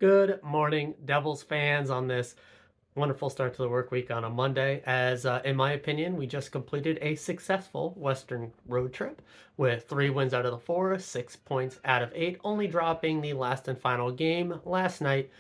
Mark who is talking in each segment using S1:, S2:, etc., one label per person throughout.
S1: Good morning, Devils fans, on this wonderful start to the work week on a Monday. As in my opinion, we just completed a successful Western road trip with 3 wins out of the 4, 6 points out of 8, only dropping the last and final game last night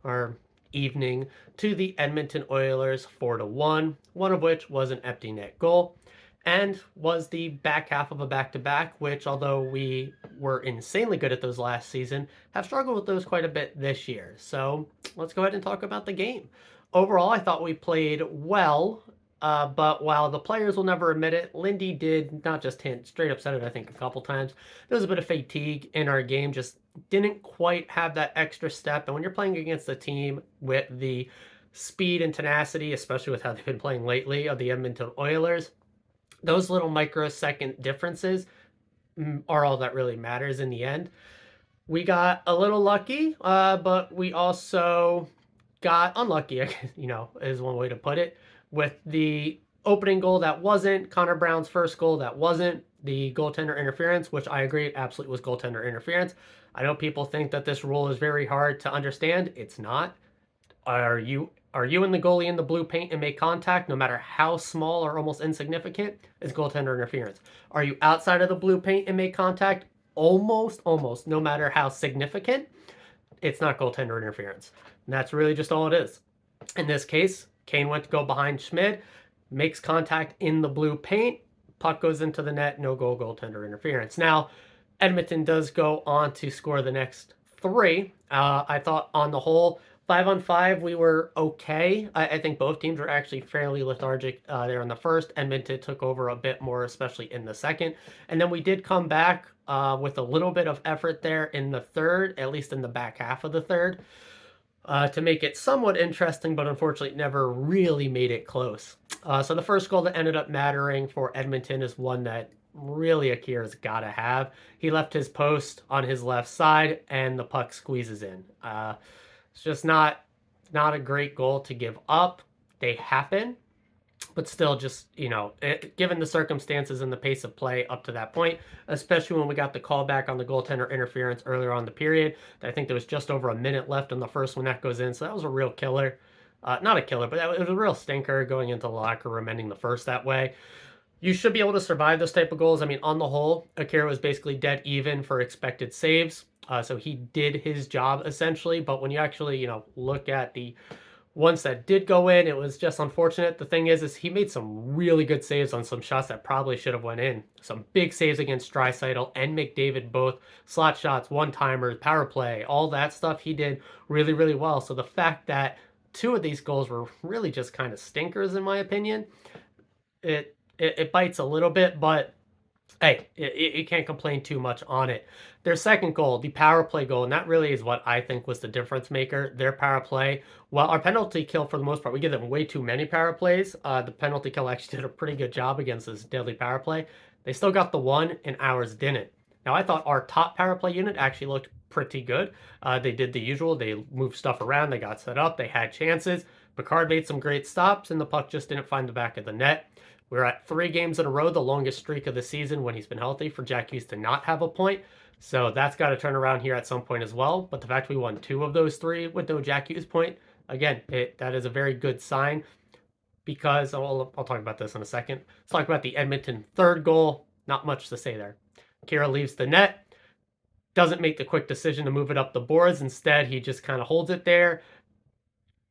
S1: or evening to the Edmonton Oilers 4-1, one of which was an empty net goal and was the back half of a back-to-back, which, although we were insanely good at those last season, have struggled with those quite a bit this year. So let's go ahead and talk about the game. Overall, I thought we played well, but while the players will never admit it, Lindy did not just hint, straight up said it, I think, a couple times. There was a bit of fatigue in our game, just didn't quite have that extra step. And when you're playing against a team with the speed and tenacity, especially with how they've been playing lately, of the Edmonton Oilers, those little microsecond differences are all that really matters in the end. We got a little lucky, but we also got unlucky, is one way to put it, with the opening goal that wasn't, Connor Brown's first goal that wasn't, the goaltender interference, which I agree absolutely was goaltender interference. I know people think that this rule is very hard to understand. It's not. Are you and the goalie in the blue paint and make contact, no matter how small or almost insignificant, is goaltender interference. Are you outside of the blue paint and make contact, almost, no matter how significant, it's not goaltender interference. And that's really just all it is. In this case, Kane went to go behind Schmid, makes contact in the blue paint, puck goes into the net, no goal, goaltender interference. Now, Edmonton does go on to score the next three. I thought on the whole, 5-on-5, we were okay. I think both teams were actually fairly lethargic there in the first. Edmonton took over a bit more, especially in the second. And then we did come back with a little bit of effort there in the third, at least in the back half of the third, to make it somewhat interesting, but unfortunately never really made it close. So the first goal that ended up mattering for Edmonton is one that really Akira's got to have. He left his post on his left side, and the puck squeezes in. It's just not a great goal to give up. They happen, but still just, given the circumstances and the pace of play up to that point, especially when we got the call back on the goaltender interference earlier on the period, I think there was just over a minute left in the first when that goes in, so that was a real killer. Not a killer, but it was a real stinker going into the locker room, ending the first that way. You should be able to survive those type of goals. I mean, on the whole, Akira was basically dead even for expected saves. So he did his job essentially. But when you actually, look at the ones that did go in, it was just unfortunate. The thing is he made some really good saves on some shots that probably should have went in. Some big saves against Draisaitl and McDavid, both slot shots, one-timers, power play, all that stuff he did really, really well. So the fact that two of these goals were really just kind of stinkers, in my opinion, it bites a little bit, but hey, you can't complain too much on it. Their second goal, the power play goal, and that really is what I think was the difference maker. Their power play, well, our penalty kill, for the most part, we give them way too many power plays. The penalty kill actually did a pretty good job against this deadly power play. They still got the one, and ours didn't. Now, I thought our top power play unit actually looked pretty good. They did the usual. They moved stuff around. They got set up. They had chances. Picard made some great stops, and the puck just didn't find the back of the net. We're at 3 games in a row, the longest streak of the season when he's been healthy, for Jack Hughes to not have a point. So that's got to turn around here at some point as well. But the fact we won 2 of those 3 with no Jack Hughes point, again, that is a very good sign, because I'll talk about this in a second. Let's talk about the Edmonton third goal. Not much to say there. Kira leaves the net, doesn't make the quick decision to move it up the boards. Instead, he just kind of holds it there.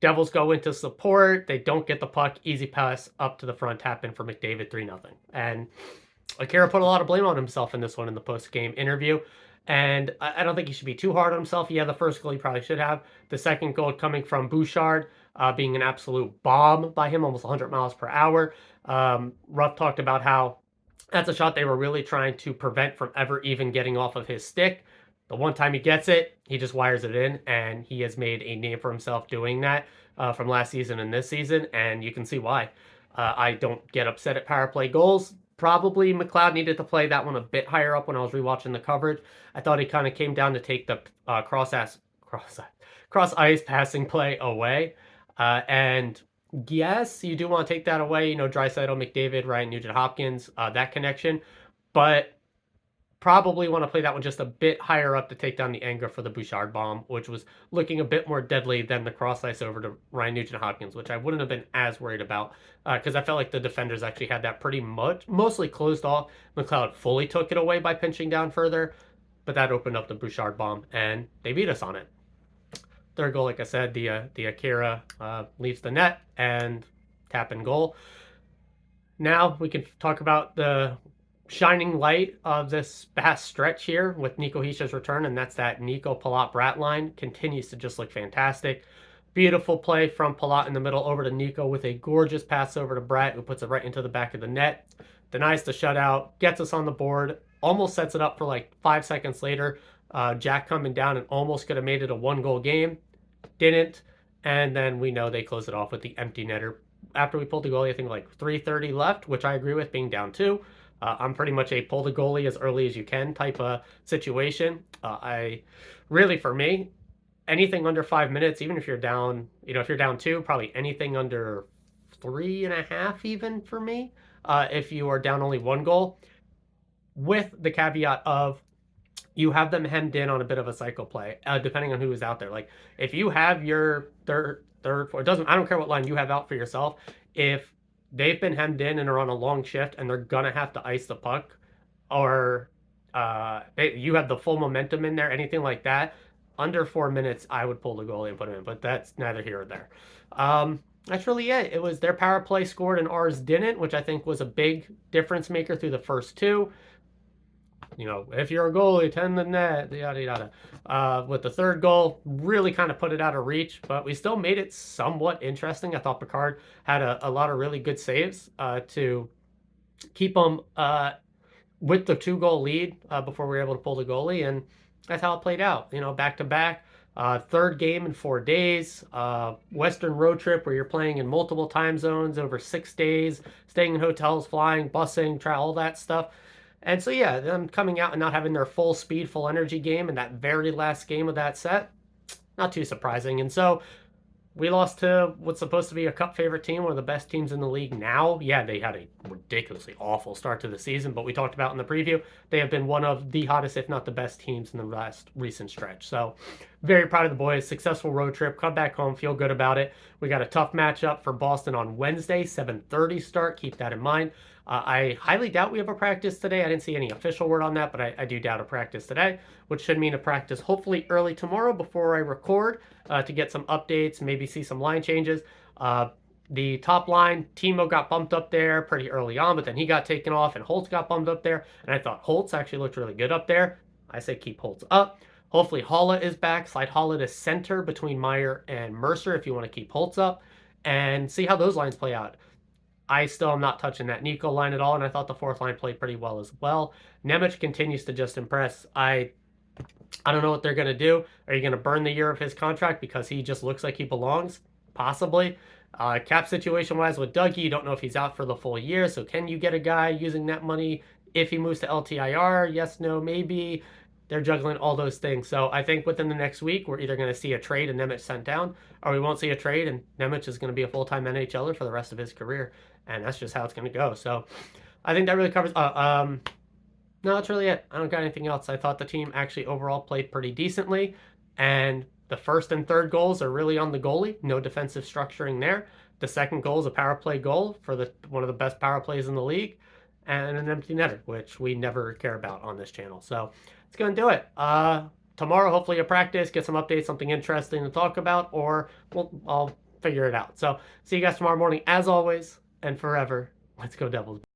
S1: Devils go into support. They don't get the puck. Easy pass up to the front, tap in for McDavid, 3-0. And Akira put a lot of blame on himself in this one in the post-game interview. And I don't think he should be too hard on himself. Yeah, the first goal he probably should have. The second goal coming from Bouchard, being an absolute bomb by him, almost 100 miles per hour. Ruff talked about how that's a shot they were really trying to prevent from ever even getting off of his stick. The one time he gets it, he just wires it in, and he has made a name for himself doing that from last season and this season, and you can see why. I don't get upset at power play goals. Probably McLeod needed to play that one a bit higher up when I was rewatching the coverage. I thought he kind of came down to take the cross ice passing play away. And yes, you do want to take that away. Draisaitl, McDavid, Ryan Nugent-Hopkins, that connection. But Probably want to play that one just a bit higher up to take down the anger for the Bouchard bomb, which was looking a bit more deadly than the cross ice over to Ryan Nugent-Hopkins, which I wouldn't have been as worried about because I felt like the defenders actually had that pretty much mostly closed off. McLeod fully took it away by pinching down further, but that opened up the Bouchard bomb, and they beat us on it. Third goal, like I said, the Akira leaves the net and tap and goal. Now we can talk about the shining light of this past stretch here with Nico Hischia's return, and that's that Nico Palat-Bratt line. Continues to just look fantastic. Beautiful play from Palat in the middle over to Nico with a gorgeous pass over to Bratt, who puts it right into the back of the net. Denies the shutout, gets us on the board, almost sets it up for like 5 seconds later. Jack coming down and almost could have made it a 1-goal game. Didn't. And then we know they close it off with the empty netter. After we pulled the goalie, I think like 3:30 left, which I agree with, being down 2. I'm pretty much a pull the goalie as early as you can type of situation. For me, anything under 5 minutes, even if you're down, if you're down 2, probably anything under 3.5 even for me. If you are down only 1 goal, with the caveat of you have them hemmed in on a bit of a cycle play, depending on who is out there. Like if you have your third, fourth, I don't care what line you have out for yourself. If they've been hemmed in and are on a long shift and they're gonna have to ice the puck, or you have the full momentum in there, anything like that, under 4 minutes, I would pull the goalie and put him in. But that's neither here or there. That's really it. It was their power play scored and ours didn't, which I think was a big difference maker through the first 2. If you're a goalie, tend the net, yada, yada. With the third goal, really kind of put it out of reach, but we still made it somewhat interesting. I thought Picard had a lot of really good saves to keep them with the 2-goal lead before we were able to pull the goalie, and that's how it played out. Back to back. Third game in 4 days. Western road trip where you're playing in multiple time zones over 6 days, staying in hotels, flying, busing, all that stuff. And so, yeah, them coming out and not having their full speed, full energy game in that very last game of that set, not too surprising. And so we lost to what's supposed to be a cup favorite team, one of the best teams in the league now. Yeah, they had a ridiculously awful start to the season, but we talked about in the preview, they have been one of the hottest, if not the best teams in the last recent stretch. So very proud of the boys. Successful road trip. Come back home, feel good about it. We got a tough matchup for Boston on Wednesday, 7:30 start. Keep that in mind. I highly doubt we have a practice today. I didn't see any official word on that, but I do doubt a practice today, which should mean a practice hopefully early tomorrow before I record to get some updates, maybe see some line changes. The top line, Timo got bumped up there pretty early on, but then he got taken off and Holtz got bumped up there. And I thought Holtz actually looked really good up there. I say keep Holtz up. Hopefully Holla is back. Slide Holla to center between Meyer and Mercer if you want to keep Holtz up, and see how those lines play out. I still am not touching that Nico line at all, and I thought the fourth line played pretty well as well. Nemec continues to just impress. I don't know what they're going to do. Are you going to burn the year of his contract because he just looks like he belongs? Possibly. Cap situation-wise with Dougie, you don't know if he's out for the full year, so can you get a guy using that money if he moves to LTIR? Yes, no, maybe. They're juggling all those things. So I think within the next week, we're either going to see a trade and Nemec sent down, or we won't see a trade and Nemec is going to be a full-time NHLer for the rest of his career. And that's just how it's going to go. So I think that really covers... no, that's really it. I don't got anything else. I thought the team actually overall played pretty decently. And the first and third goals are really on the goalie. No defensive structuring there. The second goal is a power play goal for one of the best power plays in the league. And an empty netter, which we never care about on this channel. So it's going to do it. Tomorrow, hopefully a practice, get some updates, something interesting to talk about, or I'll figure it out. So see you guys tomorrow morning. As always, and forever, let's go Devils.